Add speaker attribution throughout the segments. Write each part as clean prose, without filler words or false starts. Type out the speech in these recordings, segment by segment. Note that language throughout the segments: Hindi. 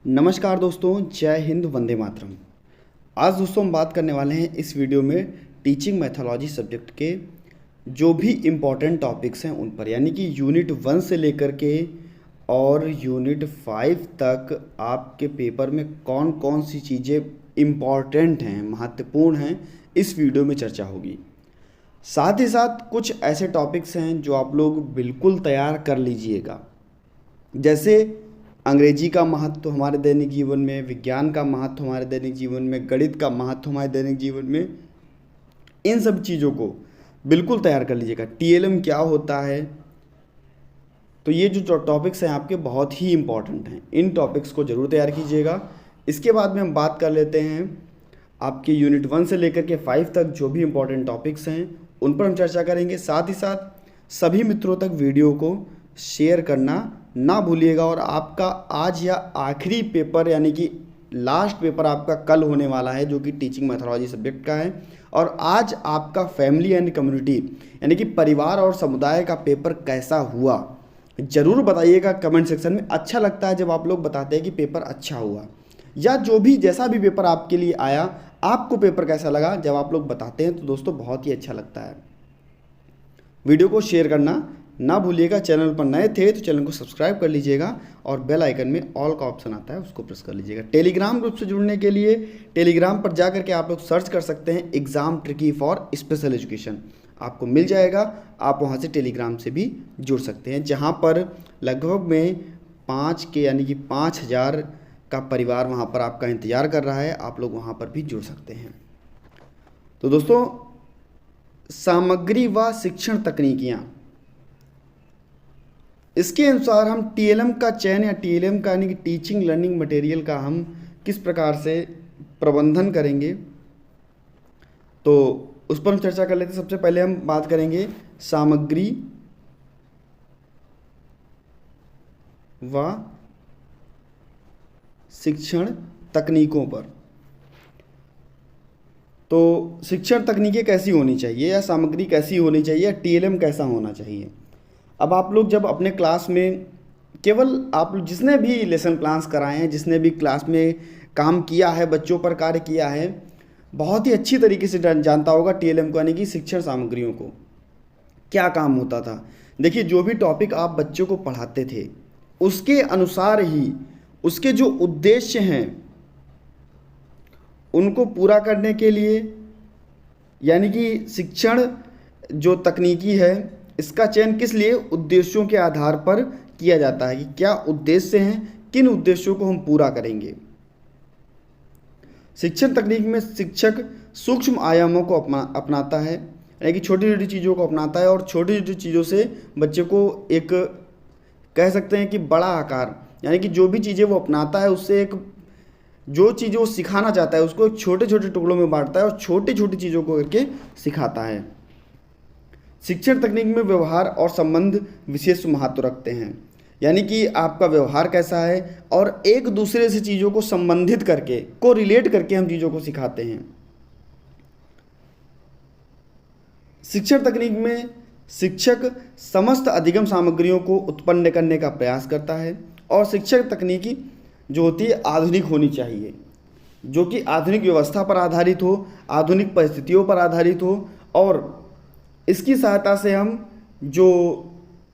Speaker 1: नमस्कार दोस्तों, जय हिंद, वंदे मातरम। आज दोस्तों हम बात करने वाले हैं इस वीडियो में टीचिंग मैथोलॉजी सब्जेक्ट के जो भी इम्पॉर्टेंट टॉपिक्स हैं उन पर, यानी कि यूनिट 1 से लेकर के और यूनिट 5 तक आपके पेपर में कौन कौन सी चीज़ें इम्पॉर्टेंट हैं, महत्वपूर्ण हैं, इस वीडियो में चर्चा होगी। साथ ही साथ कुछ ऐसे टॉपिक्स हैं जो आप लोग बिल्कुल तैयार कर लीजिएगा, जैसे अंग्रेजी का महत्व हमारे दैनिक जीवन में, विज्ञान का महत्व हमारे दैनिक जीवन में, गणित का महत्व हमारे दैनिक जीवन में। इन सब चीज़ों को बिल्कुल तैयार कर लीजिएगा। टीएलएम क्या होता है, तो ये जो टॉपिक्स हैं आपके बहुत ही इम्पॉर्टेंट हैं, इन टॉपिक्स को ज़रूर तैयार कीजिएगा। इसके बाद में हम बात कर लेते हैं आपके यूनिट 1 से लेकर के 5 तक जो भी इम्पॉर्टेंट टॉपिक्स हैं उन पर हम चर्चा करेंगे। साथ ही साथ सभी मित्रों तक वीडियो को शेयर करना ना भूलिएगा। और आपका आज या आखिरी पेपर, यानी कि लास्ट पेपर आपका कल होने वाला है, जो कि टीचिंग मैथोलॉजी सब्जेक्ट का है। और आज आपका फैमिली एंड कम्युनिटी, यानी कि परिवार और समुदाय का पेपर कैसा हुआ, ज़रूर बताइएगा कमेंट सेक्शन में। अच्छा लगता है जब आप लोग बताते हैं कि पेपर अच्छा हुआ, या जो भी जैसा भी पेपर आपके लिए आया, आपको पेपर कैसा लगा, जब आप लोग बताते हैं तो दोस्तों बहुत ही अच्छा लगता है। वीडियो को शेयर करना ना भूलिएगा। चैनल पर नए थे तो चैनल को सब्सक्राइब कर लीजिएगा और बेल आइकन में ऑल का ऑप्शन आता है, उसको प्रेस कर लीजिएगा। टेलीग्राम ग्रुप से जुड़ने के लिए टेलीग्राम पर जाकर के आप लोग सर्च कर सकते हैं exam tricky for special education, आपको मिल जाएगा। आप वहां से टेलीग्राम से भी जुड़ सकते हैं, जहां पर लगभग में 5,000 का परिवार वहां पर आपका इंतज़ार कर रहा है। आप लोग वहां पर भी जुड़ सकते हैं। तो दोस्तों, सामग्री व शिक्षण तकनीकियाँ, इसके अनुसार हम टीएलएम का चयन, या टीएलएम का यानी कि टीचिंग लर्निंग मटेरियल का हम किस प्रकार से प्रबंधन करेंगे, तो उस पर हम चर्चा कर लेते हैं। सबसे पहले हम बात करेंगे सामग्री व शिक्षण तकनीकों पर। तो शिक्षण तकनीकें कैसी होनी चाहिए, या सामग्री कैसी होनी चाहिए, या टीएलएम कैसा होना चाहिए। अब आप लोग जब अपने क्लास में, केवल आप लोग जिसने भी लेसन प्लान्स कराए हैं, जिसने भी क्लास में काम किया है, बच्चों पर कार्य किया है, बहुत ही अच्छी तरीके से जानता होगा टीएलएम को, यानी कि शिक्षण सामग्रियों को क्या काम होता था। देखिए, जो भी टॉपिक आप बच्चों को पढ़ाते थे उसके अनुसार ही उसके जो उद्देश्य हैं उनको पूरा करने के लिए, यानी कि शिक्षण जो तकनीकी है इसका चयन किस लिए, उद्देश्यों के आधार पर किया जाता है कि क्या उद्देश्य हैं, किन उद्देश्यों को हम पूरा करेंगे। शिक्षण तकनीक में शिक्षक सूक्ष्म आयामों को अपनाता है, यानी कि छोटी छोटी चीज़ों को अपनाता है, और छोटी छोटी चीज़ों से बच्चे को एक, कह सकते हैं कि बड़ा आकार, यानी कि जो भी चीज़ें वो अपनाता है उससे एक, जो चीज़ें वो सिखाना चाहता है उसको एक छोटे छोटे टुकड़ों में बांटता है और छोटी छोटी चीज़ों को करके सिखाता है। शिक्षण तकनीक में व्यवहार और संबंध विशेष महत्व रखते हैं, यानी कि आपका व्यवहार कैसा है और एक दूसरे से चीज़ों को संबंधित करके, को रिलेट करके हम चीज़ों को सिखाते हैं। शिक्षण तकनीक में शिक्षक समस्त अधिगम सामग्रियों को उत्पन्न करने का प्रयास करता है, और शिक्षण तकनीकी जो होती है आधुनिक होनी चाहिए, जो कि आधुनिक व्यवस्था पर आधारित हो, आधुनिक परिस्थितियों पर आधारित हो, और इसकी सहायता से हम जो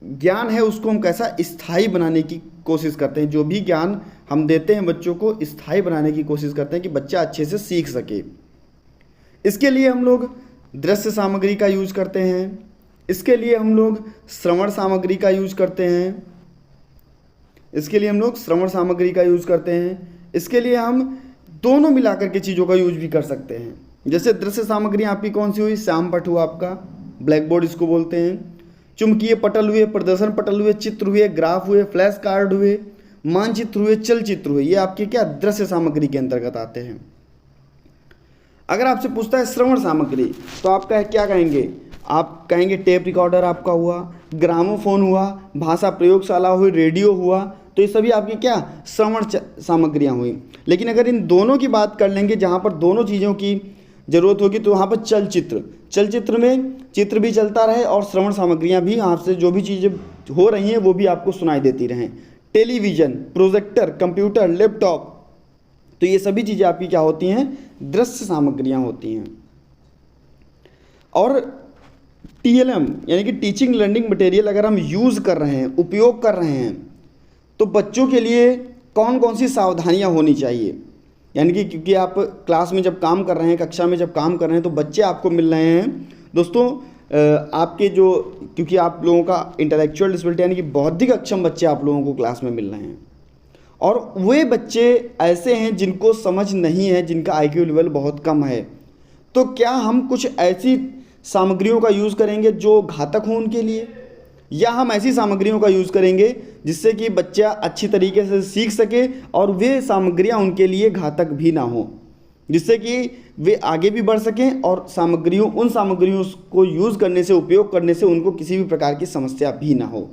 Speaker 1: ज्ञान है उसको हम कैसा स्थायी बनाने की कोशिश करते हैं। जो भी ज्ञान हम देते हैं बच्चों को स्थायी बनाने की कोशिश करते हैं कि बच्चा अच्छे से सीख सके। इसके लिए हम लोग दृश्य सामग्री का यूज करते हैं, इसके लिए हम लोग श्रवण सामग्री का यूज करते हैं, इसके लिए हम लोग श्रवण सामग्री का यूज करते हैं, इसके लिए हम दोनों मिलाकर के चीज़ों का यूज भी कर सकते हैं। जैसे दृश्य सामग्री आपकी कौन सी हुई, श्याम पट हुआ आपका, ब्लैक बोर्ड इसको बोलते हैं, चुंबकीय पटल हुए, प्रदर्शन पटल हुए, चित्र हुए, ग्राफ हुए, फ्लैश कार्ड हुए, मानचित्र हुए, चलचित्र हुए, ये आपके क्या दृश्य सामग्री के अंतर्गत आते हैं। अगर आपसे पूछता है श्रवण सामग्री, तो आप क्या कहेंगे, आप कहेंगे टेप रिकॉर्डर आपका हुआ, ग्रामोफोन हुआ, भाषा प्रयोगशाला हुई, रेडियो हुआ, तो ये सभी आपकी क्या श्रवण सामग्रियाँ हुई। लेकिन अगर इन दोनों की बात कर लेंगे, जहाँ पर दोनों चीज़ों की ज़रूरत होगी, तो वहाँ पर चलचित्र में चित्र भी चलता रहे और श्रवण सामग्रियाँ भी, आपसे जो भी चीज़ें हो रही हैं वो भी आपको सुनाई देती रहें। टेलीविज़न, प्रोजेक्टर, कंप्यूटर, लैपटॉप, तो ये सभी चीज़ें आपकी क्या होती हैं, दृश्य सामग्रियाँ होती हैं। और TLM यानी कि टीचिंग लर्निंग मटेरियल अगर हम यूज़ कर रहे हैं, उपयोग कर रहे हैं, तो बच्चों के लिए कौन कौन सी सावधानियाँ होनी चाहिए। यानी कि क्योंकि आप क्लास में जब काम कर रहे हैं, कक्षा में जब काम कर रहे हैं, तो बच्चे आपको मिल रहे हैं दोस्तों, आपके जो, क्योंकि आप लोगों का इंटेलेक्चुअल डिसेबिलिटी यानी कि बौद्धिक अक्षम बच्चे आप लोगों को क्लास में मिल रहे हैं, और वे बच्चे ऐसे हैं जिनको समझ नहीं है, जिनका IQ लेवल बहुत कम है। तो क्या हम कुछ ऐसी सामग्रियों का यूज़ करेंगे जो घातक हो उनके लिए, या हम ऐसी सामग्रियों का यूज़ करेंगे जिससे कि बच्चा अच्छी तरीके से सीख सके और वे सामग्रियां उनके लिए घातक भी ना हो, जिससे कि वे आगे भी बढ़ सकें और उन सामग्रियों को यूज़ करने से, उपयोग करने से उनको किसी भी प्रकार की समस्या भी ना हो।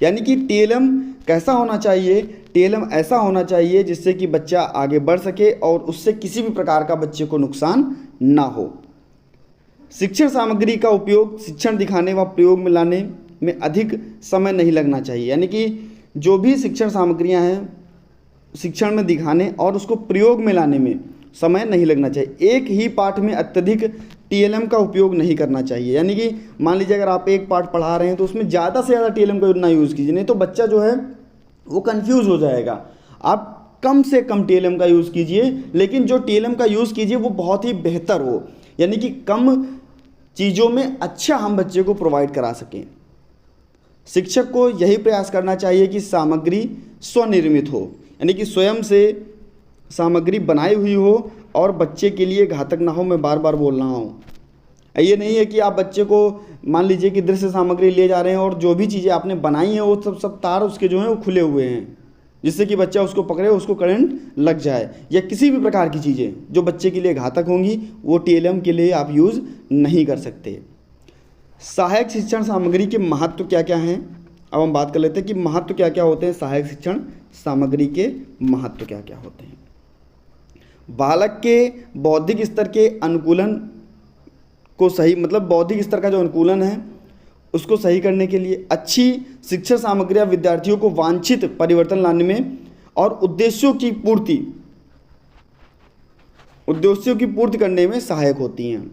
Speaker 1: यानी कि TLM कैसा होना चाहिए, TLM ऐसा होना चाहिए जिससे कि बच्चा आगे बढ़ सके और उससे किसी भी प्रकार का बच्चे को नुकसान ना हो। शिक्षण सामग्री का उपयोग शिक्षण दिखाने व प्रयोग में लाने में अधिक समय नहीं लगना चाहिए। यानी कि जो भी शिक्षण सामग्रियां हैं, शिक्षण में दिखाने और उसको प्रयोग में लाने में समय नहीं लगना चाहिए। एक ही पाठ में अत्यधिक TLM का उपयोग नहीं करना चाहिए। यानी कि मान लीजिए अगर आप एक पाठ पढ़ा रहे हैं तो उसमें ज़्यादा से ज़्यादा TLM का ना यूज़ कीजिए, नहीं तो बच्चा जो है वो कन्फ्यूज़ हो जाएगा। आप कम से कम TLM का यूज़ कीजिए, लेकिन जो TLM का यूज़ कीजिए वो बहुत ही बेहतर हो, यानी कि कम चीज़ों में अच्छा हम बच्चे को प्रोवाइड करा सकें। शिक्षक को यही प्रयास करना चाहिए कि सामग्री स्वनिर्मित हो, यानी कि स्वयं से सामग्री बनाई हुई हो और बच्चे के लिए घातक ना हो। मैं बार बार बोल रहा हूँ, ये नहीं है कि आप बच्चे को मान लीजिए कि दृश्य सामग्री ले जा रहे हैं और जो भी चीज़ें आपने बनाई हैं वो सब तार उसके जो हैं वो खुले हुए हैं, जिससे कि बच्चा उसको पकड़े, उसको करंट लग जाए, या किसी भी प्रकार की चीज़ें जो बच्चे के लिए घातक होंगी वो TLM के लिए आप यूज़ नहीं कर सकते। सहायक शिक्षण सामग्री के महत्व क्या क्या हैं, अब हम बात कर लेते हैं कि महत्व क्या क्या होते हैं। सहायक शिक्षण सामग्री के महत्व क्या क्या होते हैं। बालक के बौद्धिक स्तर के अनुकूलन को सही, मतलब बौद्धिक स्तर का जो अनुकूलन है उसको सही करने के लिए अच्छी शिक्षण सामग्रियां विद्यार्थियों को वांछित परिवर्तन लाने में और उद्देश्यों की पूर्ति करने में सहायक होती हैं।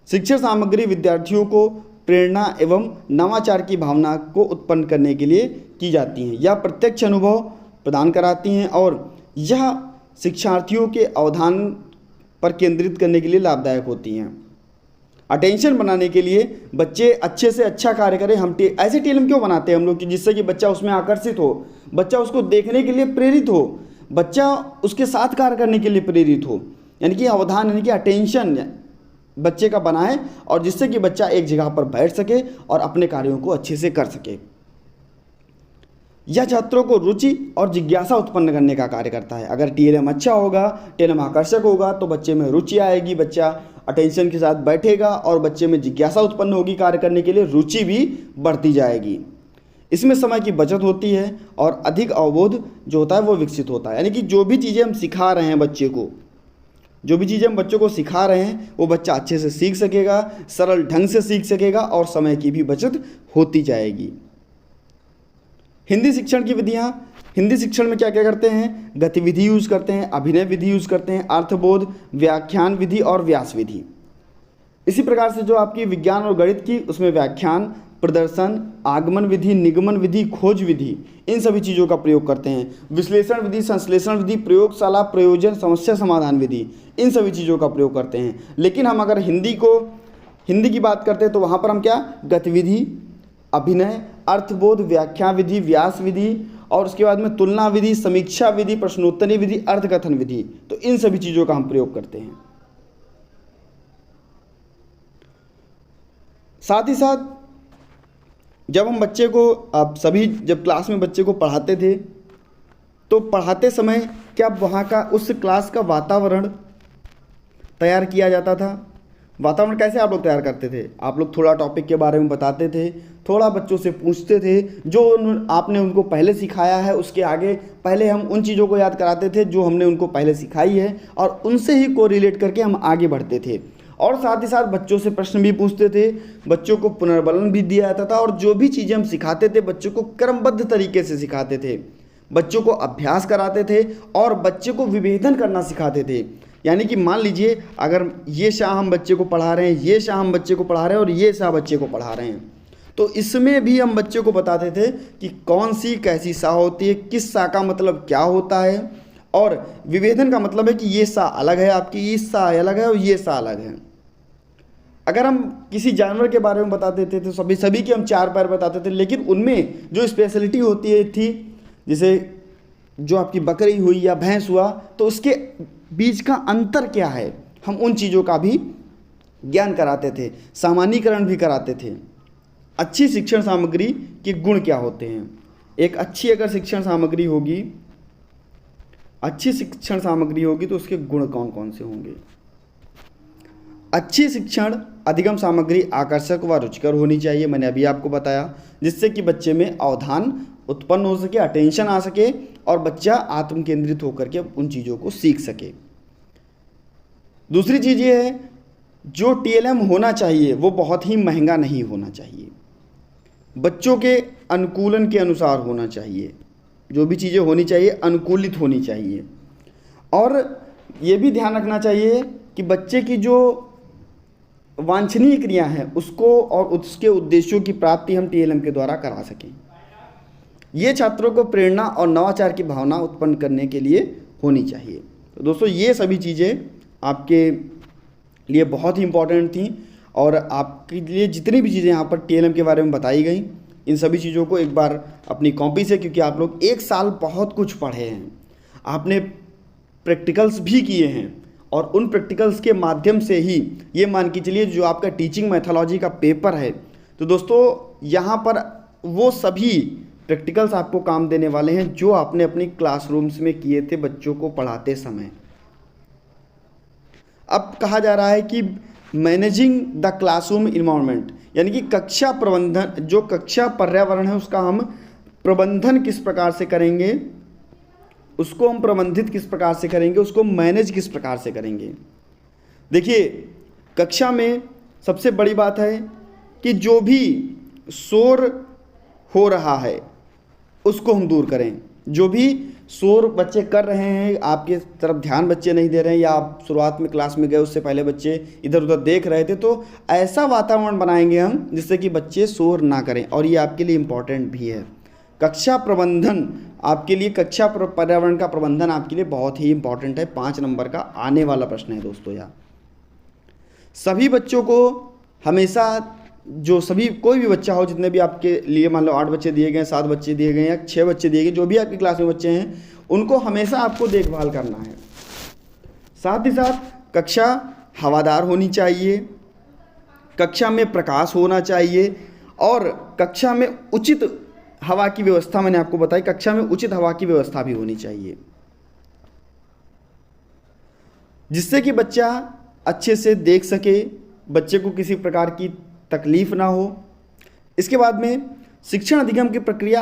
Speaker 1: शिक्षण सामग्री विद्यार्थियों को प्रेरणा एवं नवाचार की भावना को उत्पन्न करने के लिए की जाती हैं। यह प्रत्यक्ष अनुभव प्रदान कराती हैं और यह शिक्षार्थियों के अवधान पर केंद्रित करने के लिए लाभदायक होती हैं। अटेंशन बनाने के लिए बच्चे अच्छे से अच्छा कार्य करें। हम ऐसे TLM क्यों बनाते हैं हम लोग कि जिससे कि बच्चा उसमें आकर्षित हो, बच्चा उसको देखने के लिए प्रेरित हो, बच्चा उसके साथ कार्य करने के लिए प्रेरित हो, यानी कि अवधान यानी कि अटेंशन बच्चे का बनाए और जिससे कि बच्चा एक जगह पर बैठ सके और अपने कार्यों को अच्छे से कर सके। यह छात्रों को रुचि और जिज्ञासा उत्पन्न करने का कार्य करता है। अगर TLM अच्छा होगा, TLM आकर्षक होगा, तो बच्चे में रुचि आएगी, बच्चा अटेंशन के साथ बैठेगा और बच्चे में जिज्ञासा उत्पन्न होगी, कार्य करने के लिए रुचि भी बढ़ती जाएगी। इसमें समय की बचत होती है और अधिक अवबोध जो होता है वो विकसित होता है। यानी कि जो भी चीज़ें हम सिखा रहे हैं बच्चे को, जो भी चीज़ें हम बच्चों को सिखा रहे हैं वो बच्चा अच्छे से सीख सकेगा, सरल ढंग से सीख सकेगा और समय की भी बचत होती जाएगी। हिंदी शिक्षण की विधियाँ, हिंदी शिक्षण में क्या क्या करते हैं, गतिविधि यूज़ करते हैं, अभिनय विधि यूज़ करते हैं, अर्थबोध, व्याख्यान विधि और व्यास विधि। इसी प्रकार से जो आपकी विज्ञान और गणित की, उसमें व्याख्यान, प्रदर्शन, आगमन विधि, निगमन विधि, खोज विधि, इन सभी चीज़ों का प्रयोग करते हैं। विश्लेषण विधि, संश्लेषण विधि, प्रयोगशाला, प्रयोजन, समस्या समाधान विधि, इन सभी चीज़ों का प्रयोग करते हैं। लेकिन हम अगर हिंदी की बात करते हैं तो वहाँ पर हम क्या, गतिविधि, अभिनय, अर्थबोध, व्याख्या विधि, व्यास विधि और उसके बाद में तुलना विधि, समीक्षा विधि, प्रश्नोत्तरी विधि, अर्थकथन विधि, तो इन सभी चीज़ों का हम प्रयोग करते हैं। साथ ही साथ जब हम बच्चे को, आप सभी जब क्लास में बच्चे को पढ़ाते थे तो पढ़ाते समय क्या वहाँ का, उस क्लास का वातावरण तैयार किया जाता था। वातावरण कैसे आप लोग तैयार करते थे, आप लोग थोड़ा टॉपिक के बारे में बताते थे, थोड़ा बच्चों से पूछते थे, जो आपने उनको पहले सिखाया है उसके आगे पहले हम उन चीज़ों को याद कराते थे जो हमने उनको पहले सिखाई है और उनसे ही कोरिलेट करके हम आगे बढ़ते थे। और साथ ही साथ बच्चों से प्रश्न भी पूछते थे, बच्चों को पुनर्बलन भी दिया जाता था, और जो भी चीज़ें हम सिखाते थे बच्चों को क्रमबद्ध तरीके से सिखाते थे, बच्चों को अभ्यास कराते थे और बच्चे को विभेदन करना सिखाते थे। यानी कि मान लीजिए अगर ये शाह हम बच्चे को पढ़ा रहे हैं, ये शाह हम बच्चे को पढ़ा रहे हैं और ये शाह बच्चे को पढ़ा रहे हैं, तो इसमें भी हम बच्चे को बताते थे कि कौन सी कैसी सा होती है, किस सा का मतलब क्या होता है, और विभेदन का मतलब है कि ये सा अलग है आपकी, ये सा अलग है और ये सा अलग है। अगर हम किसी जानवर के बारे में बता देते थे, सभी के हम 4 पैर बताते थे, लेकिन उनमें जो स्पेशलिटी होती थी, जैसे जो आपकी बकरी हुई या भैंस हुआ, तो उसके बीच का अंतर क्या है, हम उन चीज़ों का भी ज्ञान कराते थे, सामान्यीकरण भी कराते थे। अच्छी शिक्षण सामग्री के गुण क्या होते हैं, एक अच्छी अगर शिक्षण सामग्री होगी, अच्छी शिक्षण सामग्री होगी तो उसके गुण कौन कौन से होंगे। अच्छी शिक्षण अधिगम सामग्री आकर्षक व रुचिकर होनी चाहिए, मैंने अभी आपको बताया, जिससे कि बच्चे में अवधान उत्पन्न हो सके, अटेंशन आ सके और बच्चा आत्म केंद्रित होकर के उन चीज़ों को सीख सके। दूसरी चीज़ ये है, जो टीएलएम होना चाहिए वो बहुत ही महंगा नहीं होना चाहिए, बच्चों के अनुकूलन के अनुसार होना चाहिए, जो भी चीज़ें होनी चाहिए अनुकूलित होनी चाहिए। और ये भी ध्यान रखना चाहिए कि बच्चे की जो वांछनीय क्रिया है उसको और उसके उद्देश्यों की प्राप्ति हम टीएलएम के द्वारा करा सकें। ये छात्रों को प्रेरणा और नवाचार की भावना उत्पन्न करने के लिए होनी चाहिए। तो दोस्तों ये सभी चीज़ें आपके लिए बहुत ही इम्पोर्टेंट थी, और आपके लिए जितनी भी चीज़ें यहाँ पर टीएलएम के बारे में बताई गई, इन सभी चीज़ों को एक बार अपनी कॉपी से, क्योंकि आप लोग 1 साल बहुत कुछ पढ़े हैं, आपने प्रैक्टिकल्स भी किए हैं, और उन प्रैक्टिकल्स के माध्यम से ही ये मान के चलिए जो आपका टीचिंग मैथोलॉजी का पेपर है, तो दोस्तों यहाँ पर वो सभी प्रैक्टिकल्स आपको काम देने वाले हैं जो आपने अपनी क्लासरूम्स में किए थे बच्चों को पढ़ाते समय। अब कहा जा रहा है कि मैनेजिंग द क्लासरूम इन्वायरमेंट, यानी कि कक्षा प्रबंधन, जो कक्षा पर्यावरण है उसका हम प्रबंधन किस प्रकार से करेंगे, उसको हम प्रबंधित किस प्रकार से करेंगे, उसको मैनेज किस प्रकार से करेंगे। देखिए कक्षा में सबसे बड़ी बात है कि जो भी शोर हो रहा है उसको हम दूर करें। जो भी शोर बच्चे कर रहे हैं, आपके तरफ ध्यान बच्चे नहीं दे रहे हैं, या आप शुरुआत में क्लास में गए उससे पहले बच्चे इधर उधर देख रहे थे, तो ऐसा वातावरण बनाएंगे हम जिससे कि बच्चे शोर ना करें। और ये आपके लिए इम्पॉर्टेंट भी है। कक्षा प्रबंधन आपके लिए, कक्षा पर्यावरण का प्रबंधन आपके लिए बहुत ही इम्पॉर्टेंट है। 5 नंबर का आने वाला प्रश्न है दोस्तों। यहाँ सभी बच्चों को हमेशा, जो सभी कोई भी बच्चा हो, जितने भी आपके लिए मान लो 8 बच्चे दिए गए, 7 बच्चे दिए गए या 6 बच्चे दिए गए, जो भी आपकी क्लास में बच्चे हैं उनको हमेशा आपको देखभाल करना है। साथ ही साथ कक्षा हवादार होनी चाहिए, कक्षा में प्रकाश होना चाहिए, और कक्षा में उचित हवा की व्यवस्था, मैंने आपको बताई, कक्षा में उचित हवा की व्यवस्था भी होनी चाहिए, जिससे कि बच्चा अच्छे से देख सके, बच्चे को किसी प्रकार की तकलीफ ना हो। इसके बाद में शिक्षण अधिगम की प्रक्रिया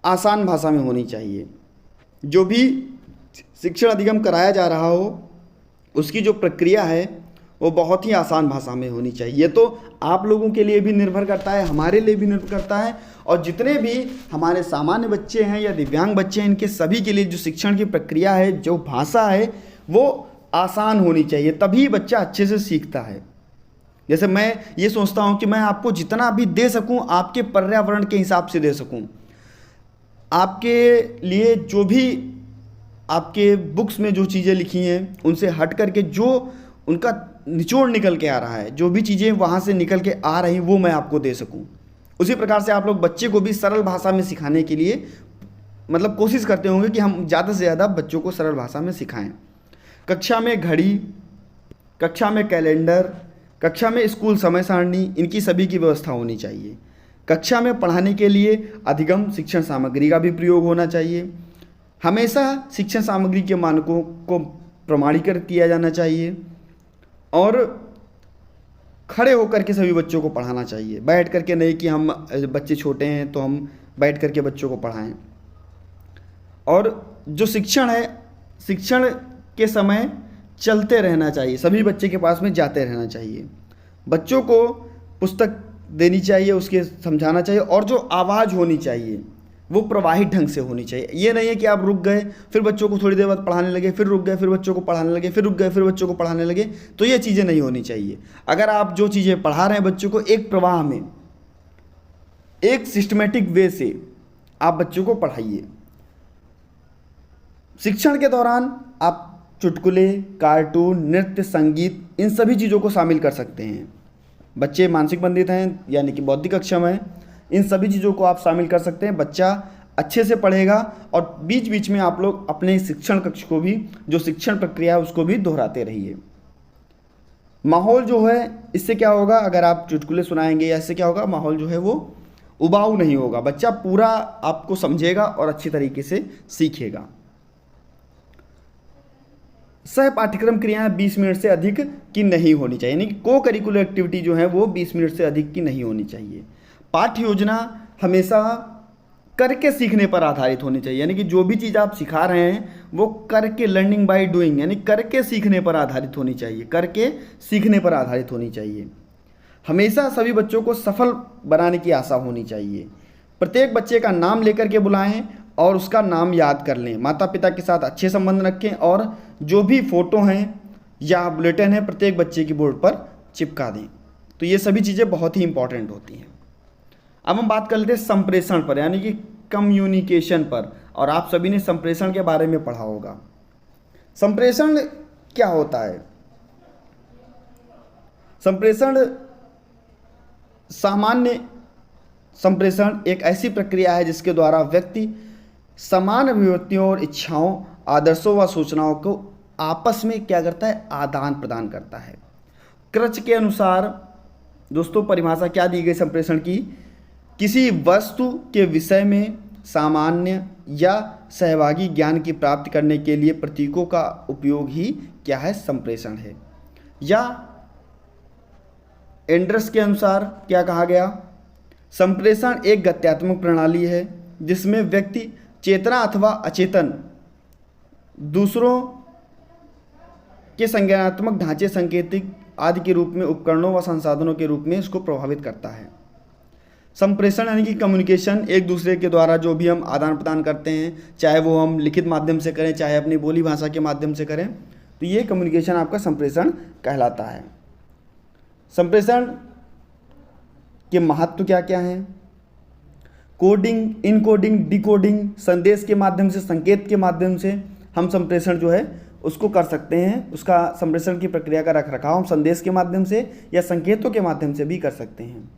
Speaker 1: आसान भाषा में होनी चाहिए। जो भी शिक्षण अधिगम कराया जा रहा हो उसकी जो प्रक्रिया है वो बहुत ही आसान भाषा में होनी चाहिए। ये तो आप लोगों के लिए भी निर्भर करता है, हमारे लिए भी निर्भर करता है, और जितने भी हमारे सामान्य बच्चे हैं या दिव्यांग बच्चे हैं, इनके सभी के लिए जो शिक्षण की प्रक्रिया है, जो भाषा है, वो आसान होनी चाहिए, तभी बच्चा अच्छे से सीखता है। जैसे मैं ये सोचता हूँ कि मैं आपको जितना भी दे सकूँ आपके पर्यावरण के हिसाब से दे सकूँ, आपके लिए जो भी आपके बुक्स में जो चीज़ें लिखी हैं उनसे हट करके जो उनका निचोड़ निकल के आ रहा है, जो भी चीज़ें वहाँ से निकल के आ रही वो मैं आपको दे सकूँ। उसी प्रकार से आप लोग बच्चे को भी सरल भाषा में सिखाने के लिए मतलब कोशिश करते होंगे कि हम ज़्यादा से ज़्यादा बच्चों को सरल भाषा में सिखाएं। कक्षा में घड़ी, कक्षा में कैलेंडर, कक्षा में स्कूल समय सारणी, इनकी सभी की व्यवस्था होनी चाहिए। कक्षा में पढ़ाने के लिए अधिगम शिक्षण सामग्री का भी प्रयोग होना चाहिए। हमेशा शिक्षण सामग्री के मानकों को प्रमाणीकृत किया जाना चाहिए और खड़े होकर के सभी बच्चों को पढ़ाना चाहिए, बैठ करके नहीं कि हम बच्चे छोटे हैं तो हम बैठ करके बच्चों को पढ़ाएं। और जो शिक्षण है, शिक्षण के समय चलते रहना चाहिए, सभी बच्चे के पास में जाते रहना चाहिए। बच्चों को पुस्तक देनी चाहिए, उसके समझाना चाहिए, और जो आवाज़ होनी चाहिए वो प्रवाहित ढंग से होनी चाहिए। ये नहीं है कि आप रुक गए फिर बच्चों को थोड़ी देर बाद पढ़ाने लगे, फिर रुक गए फिर बच्चों को पढ़ाने लगे, फिर रुक गए फिर बच्चों को पढ़ाने लगे, तो ये चीज़ें नहीं होनी चाहिए। अगर आप जो चीज़ें पढ़ा रहे हैं बच्चों को एक प्रवाह में, एक सिस्टमेटिक वे से आप बच्चों को पढ़ाइए। शिक्षण के दौरान आप चुटकुले, कार्टून, नृत्य, संगीत, इन सभी चीज़ों को शामिल कर सकते हैं। बच्चे मानसिक बंधित हैं यानी कि बौद्धिक अक्षम हैं, इन सभी चीज़ों को आप शामिल कर सकते हैं। बच्चा अच्छे से पढ़ेगा और बीच बीच में आप लोग अपने शिक्षण कक्ष को भी, जो शिक्षण प्रक्रिया है उसको भी दोहराते रहिए। माहौल जो है, इससे क्या होगा, अगर आप चुटकुले सुनाएंगे या इससे क्या होगा, माहौल जो है वो उबाऊ नहीं होगा, बच्चा पूरा आपको समझेगा और अच्छी तरीके से सीखेगा। सह पाठ्यक्रम क्रियाएं 20 मिनट से अधिक की नहीं होनी चाहिए, यानी कि को करिकुलर एक्टिविटी जो है वो 20 मिनट से अधिक की नहीं होनी चाहिए। पाठ्य योजना हमेशा करके सीखने पर आधारित होनी चाहिए, यानी कि जो भी चीज़ आप सिखा रहे हैं वो करके, लर्निंग बाय डूइंग, यानी करके सीखने पर आधारित होनी चाहिए, करके सीखने पर आधारित होनी चाहिए। हमेशा सभी बच्चों को सफल बनाने की आशा होनी चाहिए। प्रत्येक बच्चे का नाम लेकर के बुलाएं और उसका नाम याद कर लें। माता पिता के साथ अच्छे संबंध रखें और जो भी फ़ोटो हैं या बुलेटिन है प्रत्येक बच्चे की बोर्ड पर चिपका दें। तो ये सभी चीज़ें बहुत ही इंपॉर्टेंट होती हैं। अब हम बात कर लेते हैं संप्रेषण पर, यानी कि कम्युनिकेशन पर, और आप सभी ने संप्रेषण के बारे में पढ़ा होगा। संप्रेषण क्या होता है? संप्रेषण, सामान्य संप्रेषण एक ऐसी प्रक्रिया है जिसके द्वारा व्यक्ति समान अभिव्यक्तियों और इच्छाओं, आदर्शों व सूचनाओं को आपस में क्या करता है, आदान प्रदान करता है। क्रच के अनुसार दोस्तों परिभाषा क्या दी गई संप्रेषण की, किसी वस्तु के विषय में सामान्य या सहभागी ज्ञान की प्राप्ति करने के लिए प्रतीकों का उपयोग ही क्या है, संप्रेषण है। या एंडर्स के अनुसार क्या कहा गया, संप्रेषण एक गत्यात्मक प्रणाली है जिसमें व्यक्ति चेतना अथवा अचेतन दूसरों के संज्ञानात्मक ढांचे, संकेतिक आदि के रूप में उपकरणों व संसाधनों के रूप में इसको प्रभावित करता है। संप्रेषण यानी कि कम्युनिकेशन, एक दूसरे के द्वारा जो भी हम आदान प्रदान करते हैं, चाहे वो हम लिखित माध्यम से करें चाहे अपनी बोली भाषा के माध्यम से करें, तो ये कम्युनिकेशन आपका संप्रेषण कहलाता है। संप्रेषण के महत्व क्या क्या हैं? कोडिंग, इनकोडिंग, डिकोडिंग, संदेश के माध्यम से, संकेत के माध्यम से हम संप्रेषण जो है उसको कर सकते हैं। उसका संप्रेषण की प्रक्रिया का रखरखाव हम संदेश के माध्यम से या संकेतों के माध्यम से भी कर सकते हैं।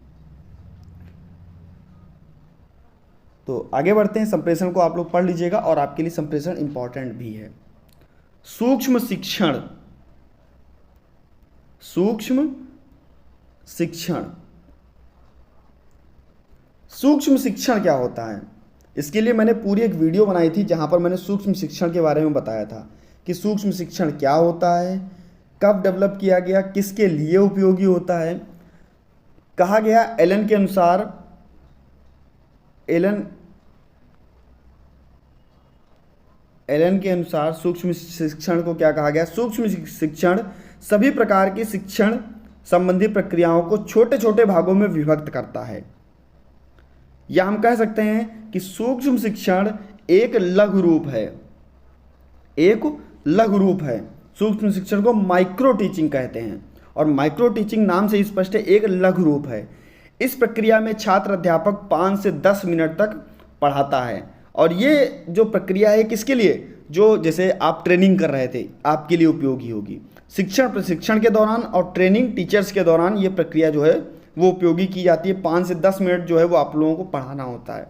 Speaker 1: तो आगे बढ़ते हैं, संप्रेषण को आप लोग पढ़ लीजिएगा और आपके लिए संप्रेषण इंपॉर्टेंट भी है। सूक्ष्म शिक्षण, सूक्ष्म शिक्षण, सूक्ष्म शिक्षण क्या होता है? इसके लिए मैंने पूरी एक वीडियो बनाई थी जहां पर मैंने सूक्ष्म शिक्षण के बारे में बताया था कि सूक्ष्म शिक्षण क्या होता है, कब डेवलप किया गया, किसके लिए उपयोगी होता है। कहा गया एलन के अनुसार, एलन के अनुसार सूक्ष्म शिक्षण को क्या कहा गया, सूक्ष्म शिक्षण सभी प्रकार की शिक्षण संबंधी प्रक्रियाओं को छोटे छोटे भागों में विभक्त करता है। या हम कह सकते हैं कि सूक्ष्म शिक्षण एक लघु रूप है, एक लघु रूप है। सूक्ष्म शिक्षण को माइक्रो टीचिंग कहते हैं और माइक्रो टीचिंग नाम से स्पष्ट है, एक लघु रूप है। इस प्रक्रिया में छात्र अध्यापक 5 से 10 मिनट तक पढ़ाता है और ये जो प्रक्रिया है किसके लिए, जो जैसे आप ट्रेनिंग कर रहे थे आपके लिए उपयोगी होगी। शिक्षण प्रशिक्षण के दौरान और ट्रेनिंग टीचर्स के दौरान ये प्रक्रिया जो है वो उपयोगी की जाती है। 5 से 10 मिनट जो है वो आप लोगों को पढ़ाना होता है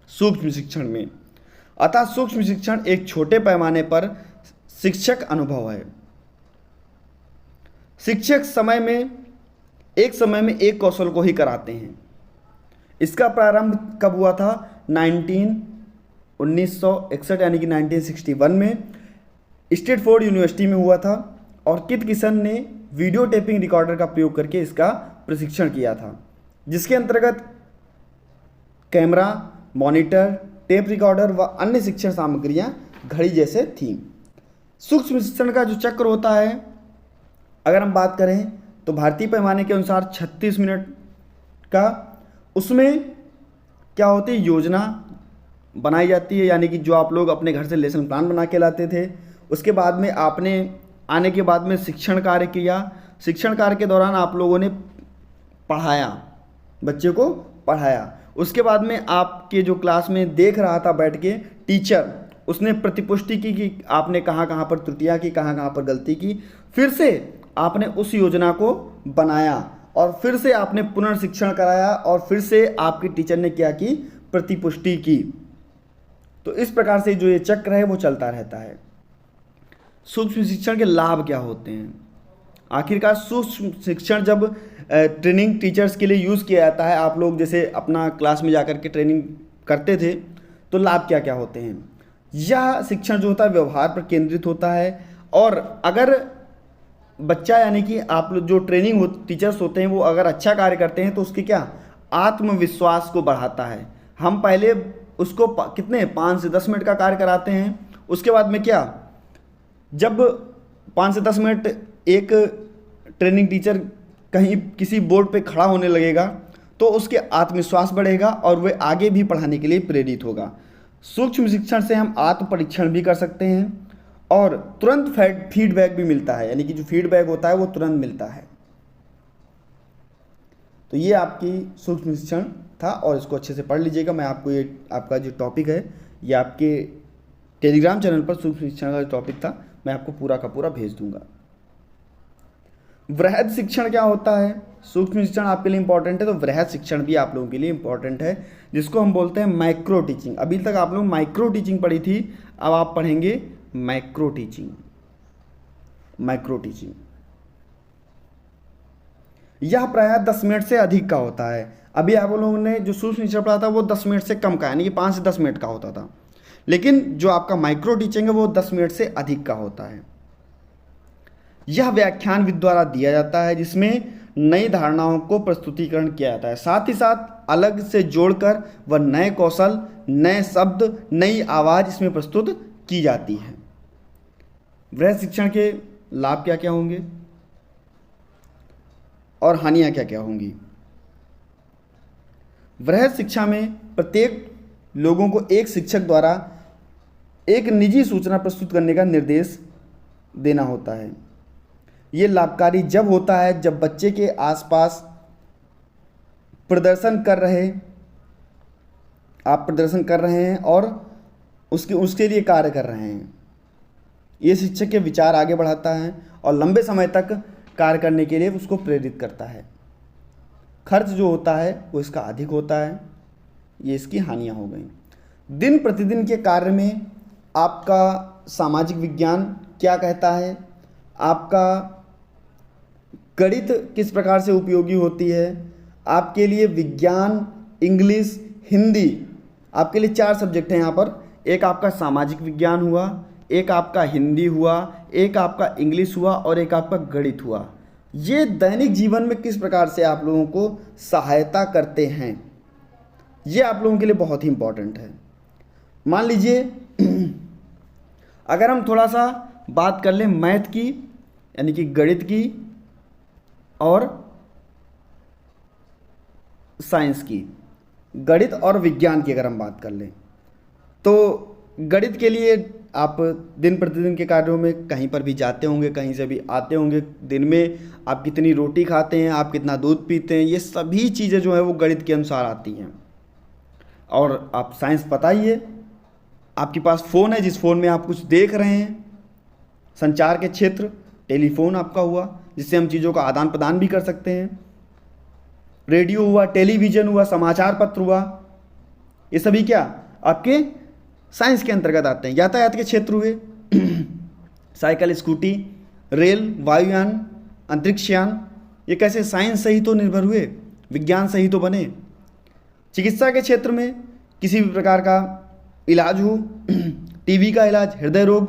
Speaker 1: सूक्ष्म शिक्षण में। अतः सूक्ष्म शिक्षण एक छोटे पैमाने पर शिक्षक अनुभव है। शिक्षक एक समय में एक कौशल को ही कराते हैं। इसका प्रारंभ कब हुआ था? 1961 यानी कि 1961 में स्टैनफोर्ड यूनिवर्सिटी में हुआ था और कित किशन ने वीडियो टेपिंग रिकॉर्डर का प्रयोग करके इसका प्रशिक्षण किया था, जिसके अंतर्गत कैमरा, मॉनिटर, टेप रिकॉर्डर व अन्य शिक्षण सामग्रियां घड़ी जैसे थीं। सूक्ष्म शिक्षण का जो चक्र होता है, अगर हम बात करें तो भारतीय पैमाने के अनुसार 36 मिनट का, उसमें क्या होती है, योजना बनाई जाती है, यानी कि जो आप लोग अपने घर से लेसन प्लान बना के लाते थे, उसके बाद में आपने आने के बाद में शिक्षण कार्य किया। शिक्षण कार्य के दौरान आप लोगों ने पढ़ाया, बच्चे को पढ़ाया। उसके बाद में आपके जो क्लास में देख रहा था बैठ के टीचर, उसने प्रतिपुष्टि की कि आपने कहाँ कहाँ पर त्रुटियाँ की, कहाँ कहाँ पर गलती की। फिर से आपने उस योजना को बनाया और फिर से आपने पुनर्शिक्षण कराया और फिर से आपके टीचर ने क्या की, प्रतिपुष्टि की। तो इस प्रकार से जो ये चक्र है वो चलता रहता है। सूक्ष्म शिक्षण के लाभ क्या होते हैं? आखिरकार सूक्ष्म शिक्षण जब ट्रेनिंग टीचर्स के लिए यूज़ किया जाता है, आप लोग जैसे अपना क्लास में जाकर के ट्रेनिंग करते थे, तो लाभ क्या क्या होते हैं? यह शिक्षण जो होता है व्यवहार पर केंद्रित होता है, और अगर बच्चा यानी कि आप लोग जो ट्रेनिंग हो टीचर्स होते हैं वो अगर अच्छा कार्य करते हैं तो उसके क्या, आत्मविश्वास को बढ़ाता है। हम पहले उसको कितने 5 से 10 मिनट का कार्य कराते हैं, उसके बाद में क्या, जब 5 से 10 मिनट एक ट्रेनिंग टीचर कहीं किसी बोर्ड पे खड़ा होने लगेगा तो उसके आत्मविश्वास बढ़ेगा और वह आगे भी पढ़ाने के लिए प्रेरित होगा। सूक्ष्म शिक्षण से हम आत्म परीक्षण भी कर सकते हैं और तुरंत फीडबैक भी मिलता है, यानी कि जो फीडबैक होता है वो तुरंत मिलता है। तो ये आपकी सूक्ष्म शिक्षण था और इसको अच्छे से पढ़ लीजिएगा। मैं आपको ये आपका जो टॉपिक है ये आपके टेलीग्राम चैनल पर सूक्ष्म शिक्षण का जो टॉपिक था मैं आपको पूरा का पूरा भेज दूंगा। वृहद शिक्षण क्या होता है? सूक्ष्म शिक्षण आपके लिए इंपॉर्टेंट है तो वृहद शिक्षण भी आप लोगों के लिए इंपॉर्टेंट है, जिसको हम बोलते हैं माइक्रो टीचिंग। अभी तक आप लोग माइक्रो टीचिंग पढ़ी थी, अब आप पढ़ेंगे माइक्रो टीचिंग। माइक्रो टीचिंग यह प्रायः 10 मिनट से अधिक का होता है। अभी आप लोगों ने जो सूक्ष्म शिक्षण पढ़ा था वो 10 मिनट से कम का, यानी कि 5 से 10 मिनट का होता था, लेकिन जो आपका माइक्रो टीचिंग है वो 10 मिनट से अधिक का होता है। यह व्याख्यान विधि द्वारा दिया जाता है, जिसमें नई धारणाओं को प्रस्तुतिकरण किया जाता है, साथ ही साथ अलग से जोड़कर वह नए कौशल, नए शब्द, नई आवाज़ इसमें प्रस्तुत की जाती है। वृहद शिक्षण के लाभ क्या क्या होंगे और हानियां क्या क्या होंगी? वृहद शिक्षा में प्रत्येक लोगों को एक शिक्षक द्वारा एक निजी सूचना प्रस्तुत करने का निर्देश देना होता है। ये लाभकारी जब होता है जब बच्चे के आसपास प्रदर्शन कर रहे हैं और उसके लिए कार्य कर रहे हैं। ये शिक्षक के विचार आगे बढ़ाता है और लंबे समय तक कार्य करने के लिए उसको प्रेरित करता है। खर्च जो होता है वो इसका अधिक होता है, ये इसकी हानियां हो गई। दिन प्रतिदिन के कार्य में आपका सामाजिक विज्ञान क्या कहता है, आपका गणित किस प्रकार से उपयोगी होती है, आपके लिए विज्ञान, इंग्लिश, हिंदी, आपके लिए 4 सब्जेक्ट हैं यहाँ पर। एक आपका सामाजिक विज्ञान हुआ, एक आपका हिंदी हुआ, एक आपका इंग्लिश हुआ और एक आपका गणित हुआ। ये दैनिक जीवन में किस प्रकार से आप लोगों को सहायता करते हैं, ये आप लोगों के लिए बहुत ही इम्पोर्टेंट है। मान लीजिए अगर हम थोड़ा सा बात कर लें मैथ की, यानी कि गणित की और साइंस की, गणित और विज्ञान की अगर हम बात कर लें तो गणित के लिए आप दिन प्रतिदिन के कार्यों में कहीं पर भी जाते होंगे, कहीं से भी आते होंगे, दिन में आप कितनी रोटी खाते हैं, आप कितना दूध पीते हैं, ये सभी चीज़ें जो है वो गणित के अनुसार आती हैं। और आप साइंस पता ही है, आपके पास फ़ोन है, जिस फ़ोन में आप कुछ देख रहे हैं, संचार के क्षेत्र टेलीफोन आपका हुआ जिससे हम चीज़ों का आदान प्रदान भी कर सकते हैं, रेडियो हुआ, टेलीविज़न हुआ, समाचार पत्र हुआ, ये सभी क्या आपके साइंस के अंतर्गत आते हैं। यातायात के क्षेत्र हुए साइकिल, स्कूटी, रेल, वायुयान, अंतरिक्षयान, ये कैसे साइंस से ही तो निर्भर हुए, विज्ञान से ही तो बने। चिकित्सा के क्षेत्र में किसी भी प्रकार का इलाज हो, टीबी का इलाज, हृदय रोग,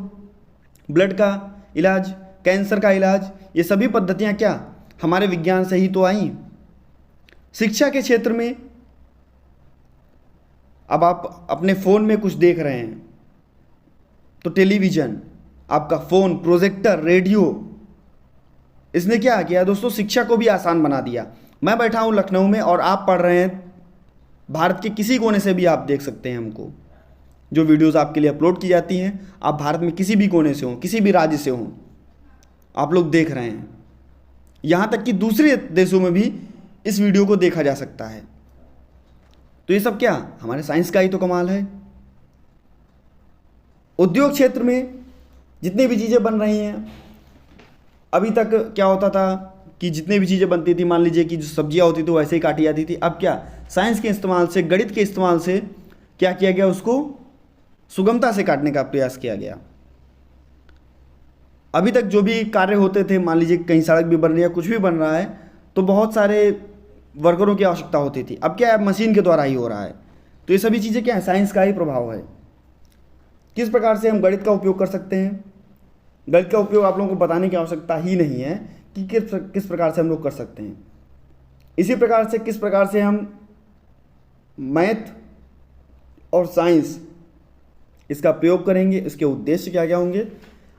Speaker 1: ब्लड का इलाज, कैंसर का इलाज, ये सभी पद्धतियाँ क्या हमारे विज्ञान से ही तो आई। शिक्षा के क्षेत्र में अब आप अपने फ़ोन में कुछ देख रहे हैं तो टेलीविज़न, आपका फ़ोन, प्रोजेक्टर, रेडियो, इसने क्या किया दोस्तों, शिक्षा को भी आसान बना दिया। मैं बैठा हूँ लखनऊ में और आप पढ़ रहे हैं भारत के किसी कोने से भी, आप देख सकते हैं हमको। जो वीडियोस आपके लिए अपलोड की जाती हैं, आप भारत में किसी भी कोने से हों, किसी भी राज्य से हों, आप लोग देख रहे हैं। यहाँ तक कि दूसरे देशों में भी इस वीडियो को देखा जा सकता है। तो ये सब क्या, हमारे साइंस का ही तो कमाल है। उद्योग क्षेत्र में जितनी भी चीज़ें बन रही हैं, अभी तक क्या होता था कि जितनी भी चीज़ें बनती थी, मान लीजिए कि जो सब्जियां होती थी वो ऐसे ही काटी जाती थी। अब क्या, साइंस के इस्तेमाल से, गणित के इस्तेमाल से क्या किया गया, उसको सुगमता से काटने का प्रयास किया गया। अभी तक जो भी कार्य होते थे, मान लीजिए कहीं सड़क भी बन रही है, कुछ भी बन रहा है, तो बहुत सारे वर्करों की आवश्यकता होती थी। अब क्या है, मशीन के द्वारा ही हो रहा है। तो ये सभी चीज़ें क्या है, साइंस का ही प्रभाव है। किस प्रकार से हम गणित का उपयोग कर सकते हैं, गणित का उपयोग आप लोगों को बताने की आवश्यकता ही नहीं है कि किस प्रकार से हम लोग कर सकते हैं। इसी प्रकार से किस प्रकार से हम मैथ और साइंस इसका प्रयोग करेंगे, इसके उद्देश्य क्या क्या होंगे,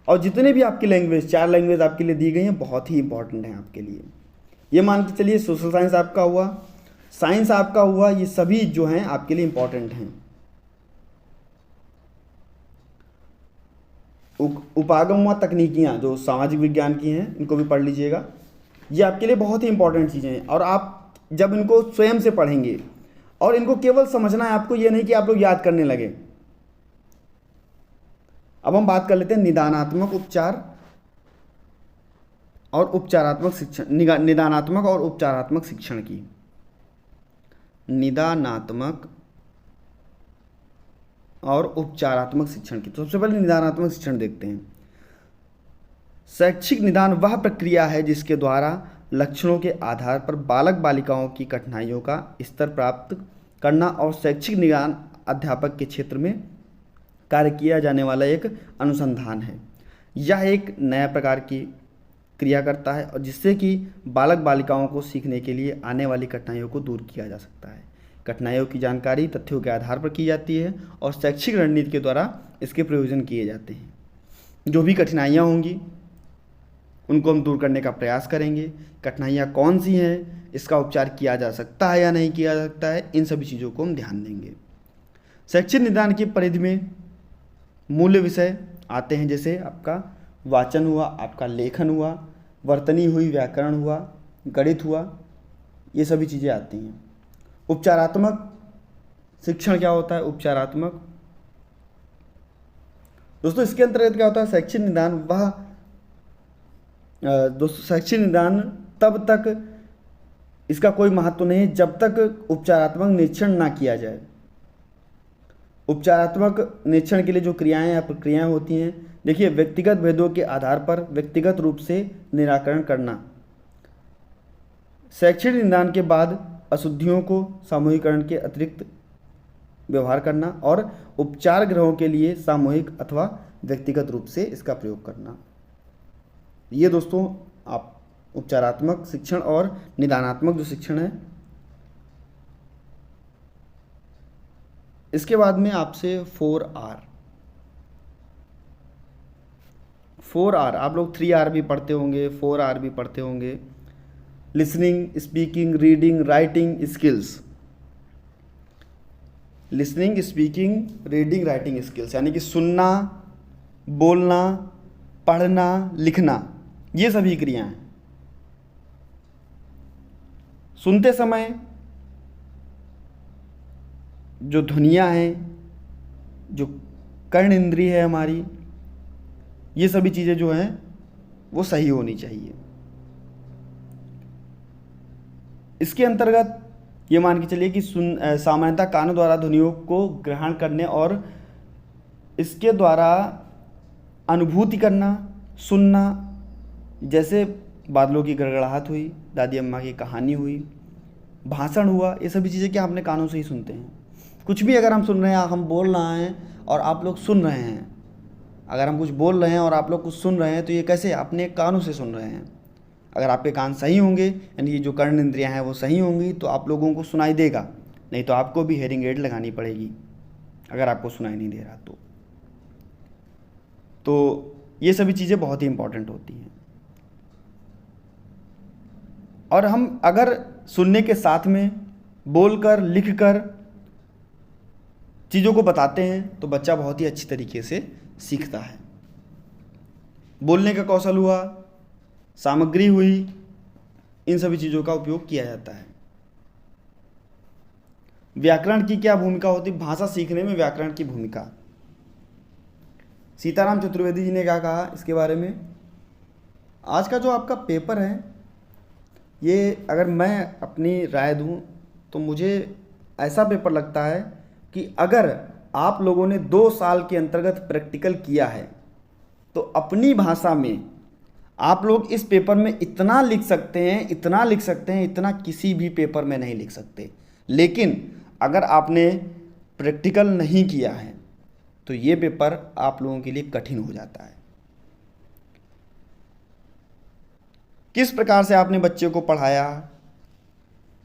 Speaker 1: और जितने भी आपकी लैंग्वेज, 4 लैंग्वेज आपके लिए दी गई हैं, बहुत ही इंपॉर्टेंट हैं आपके लिए। ये मान के चलिए सोशल साइंस आपका हुआ, साइंस आपका हुआ, ये सभी जो हैं आपके लिए इंपॉर्टेंट हैं। उपागम व तकनीकियाँ जो सामाजिक विज्ञान की हैं, इनको भी पढ़ लीजिएगा। ये आपके लिए बहुत ही इंपॉर्टेंट चीज़ें हैं, और आप जब इनको स्वयं से पढ़ेंगे, और इनको केवल समझना है आपको, ये नहीं कि आप लोग याद करने लगे। अब हम बात कर लेते हैं निदानात्मक उपचार और उपचारात्मक शिक्षण, निदानात्मक और उपचारात्मक शिक्षण की। निदानात्मक और उपचारात्मक शिक्षण की। तो सबसे पहले निदानात्मक शिक्षण देखते हैं। शैक्षिक निदान वह प्रक्रिया है जिसके द्वारा लक्षणों के आधार पर बालक बालिकाओं की कठिनाइयों का स्तर प्राप्त करना और शैक्षिक निदान अध्यापक के क्षेत्र में कार्य किया जाने वाला एक अनुसंधान है। यह एक नया प्रकार की क्रिया करता है और जिससे कि बालक बालिकाओं को सीखने के लिए आने वाली कठिनाइयों को दूर किया जा सकता है। कठिनाइयों की जानकारी तथ्यों के आधार पर की जाती है और शैक्षिक रणनीति के द्वारा इसके प्रयोजन किए जाते हैं। जो भी कठिनाइयाँ होंगी उनको हम दूर करने का प्रयास करेंगे। कठिनाइयाँ कौन सी हैं, इसका उपचार किया जा सकता है या नहीं किया जा सकता है, इन सभी चीज़ों को हम ध्यान देंगे। शैक्षिक निदान की परिधि में मूल्य विषय आते हैं, जैसे आपका वाचन हुआ, आपका लेखन हुआ, वर्तनी हुई, व्याकरण हुआ, गणित हुआ, ये सभी चीज़ें आती हैं। उपचारात्मक शिक्षण क्या होता है, उपचारात्मक दोस्तों इसके अंतर्गत क्या होता है, शैक्षिक निदान वह दोस्तों शैक्षिक निदान तब तक इसका कोई महत्व नहीं है जब तक उपचारात्मक निरीक्षण ना किया जाए। उपचारात्मक निरीक्षण के लिए जो क्रियाएं या प्रक्रियाएं होती हैं, देखिए, व्यक्तिगत भेदों के आधार पर व्यक्तिगत रूप से निराकरण करना, शैक्षणिक निदान के बाद अशुद्धियों को सामूहिकरण के अतिरिक्त व्यवहार करना और उपचार ग्रहों के लिए सामूहिक अथवा व्यक्तिगत रूप से इसका प्रयोग करना। ये दोस्तों आप उपचारात्मक शिक्षण और निदानात्मक जो शिक्षण है। इसके बाद में आपसे 4R आप लोग 3R भी पढ़ते होंगे, 4R भी पढ़ते होंगे। Listening, speaking, reading, writing skills. Listening, speaking, reading, writing skills यानी कि सुनना, बोलना, पढ़ना, लिखना, ये सभी क्रियाएं। सुनते समय जो ध्वनियाँ हैं, जो कर्ण इंद्रिय है हमारी, ये सभी चीज़ें जो हैं वो सही होनी चाहिए। इसके अंतर्गत ये मान के चलिए कि सामान्यतः कानों द्वारा ध्वनियों को ग्रहण करने और इसके द्वारा अनुभूति करना, सुनना, जैसे बादलों की गड़गड़ाहट हुई, दादी अम्मा की कहानी हुई, भाषण हुआ, ये सभी चीज़ें क्या अपने कानों से ही सुनते हैं। कुछ भी अगर हम सुन रहे हैं, हम बोल रहे हैं और आप लोग सुन रहे हैं, अगर हम कुछ बोल रहे हैं और आप लोग कुछ सुन रहे हैं, तो ये कैसे अपने कानों से सुन रहे हैं। अगर आपके कान सही होंगे, यानी कि जो कर्ण इंद्रियां हैं वो सही होंगी, तो आप लोगों को सुनाई देगा, नहीं तो आपको भी हेयरिंग एड लगानी पड़ेगी अगर आपको सुनाई नहीं दे रहा तो ये सभी चीज़ें बहुत ही इंपॉर्टेंट होती हैं। और हम अगर सुनने के साथ में बोलकर लिखकर चीज़ों को बताते हैं तो बच्चा बहुत ही अच्छी तरीके से सीखता है। बोलने का कौशल हुआ, सामग्री हुई, इन सभी चीज़ों का उपयोग किया जाता है। व्याकरण की क्या भूमिका होती है? भाषा सीखने में व्याकरण की भूमिका। सीताराम चतुर्वेदी जी ने क्या कहा इसके बारे में? आज का जो आपका पेपर है, ये अगर मैं अपनी राय दूं तो मुझे ऐसा पेपर लगता है कि अगर आप लोगों ने 2 साल के अंतर्गत प्रैक्टिकल किया है तो अपनी भाषा में आप लोग इस पेपर में इतना लिख सकते हैं, इतना लिख सकते हैं, इतना किसी भी पेपर में नहीं लिख सकते। लेकिन अगर आपने प्रैक्टिकल नहीं किया है तो ये पेपर आप लोगों के लिए कठिन हो जाता है। किस प्रकार से आपने बच्चे को पढ़ाया,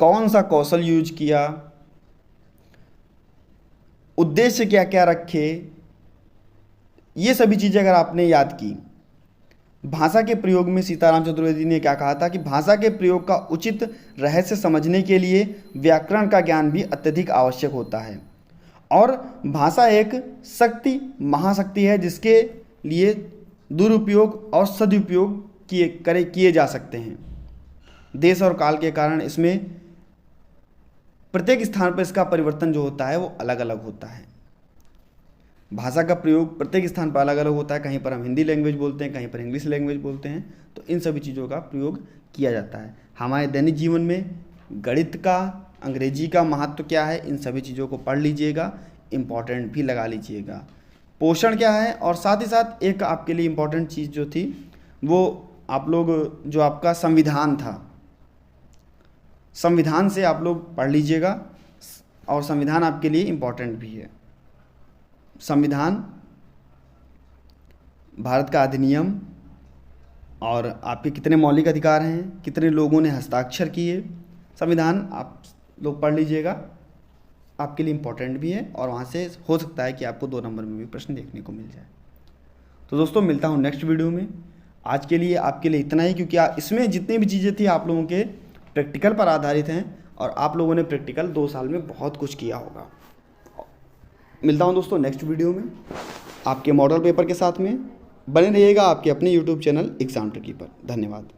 Speaker 1: कौन सा कौशल यूज किया, उद्देश्य क्या क्या रखे, ये सभी चीज़ें अगर आपने याद की। भाषा के प्रयोग में सीताराम चतुर्वेदी ने क्या कहा था कि भाषा के प्रयोग का उचित रहस्य समझने के लिए व्याकरण का ज्ञान भी अत्यधिक आवश्यक होता है। और भाषा एक शक्ति, महाशक्ति है जिसके लिए दुरुपयोग और सदुपयोग किए जा सकते हैं। देश और काल के कारण इसमें प्रत्येक स्थान पर इसका परिवर्तन जो होता है वो अलग अलग होता है। भाषा का प्रयोग प्रत्येक स्थान पर अलग अलग होता है। कहीं पर हम हिंदी लैंग्वेज बोलते हैं, कहीं पर इंग्लिश लैंग्वेज बोलते हैं। तो इन सभी चीज़ों का प्रयोग किया जाता है। हमारे दैनिक जीवन में गणित का, अंग्रेजी का महत्व क्या है, इन सभी चीज़ों को पढ़ लीजिएगा, इम्पॉर्टेंट भी लगा लीजिएगा। पोषण क्या है, और साथ ही साथ एक आपके लिए इम्पॉर्टेंट चीज़ जो थी वो आप लोग जो आपका संविधान था, संविधान से आप लोग पढ़ लीजिएगा। और संविधान आपके लिए इम्पॉर्टेंट भी है। संविधान भारत का अधिनियम और आपके कितने मौलिक अधिकार हैं, कितने लोगों ने हस्ताक्षर किए, संविधान आप लोग पढ़ लीजिएगा, आपके लिए इम्पोर्टेंट भी है। और वहाँ से हो सकता है कि आपको 2 नंबर में भी प्रश्न देखने को मिल जाए। तो दोस्तों मिलता हूँ नेक्स्ट वीडियो में। आज के लिए आपके लिए इतना ही, क्योंकि इसमें जितनी भी चीज़ें थी आप लोगों के प्रैक्टिकल पर आधारित हैं और आप लोगों ने प्रैक्टिकल 2 साल में बहुत कुछ किया होगा। मिलता हूँ दोस्तों नेक्स्ट वीडियो में आपके मॉडल पेपर के साथ में। बने रहिएगा आपके अपने यूट्यूब चैनल एग्जाम ट्रिकी पर। धन्यवाद।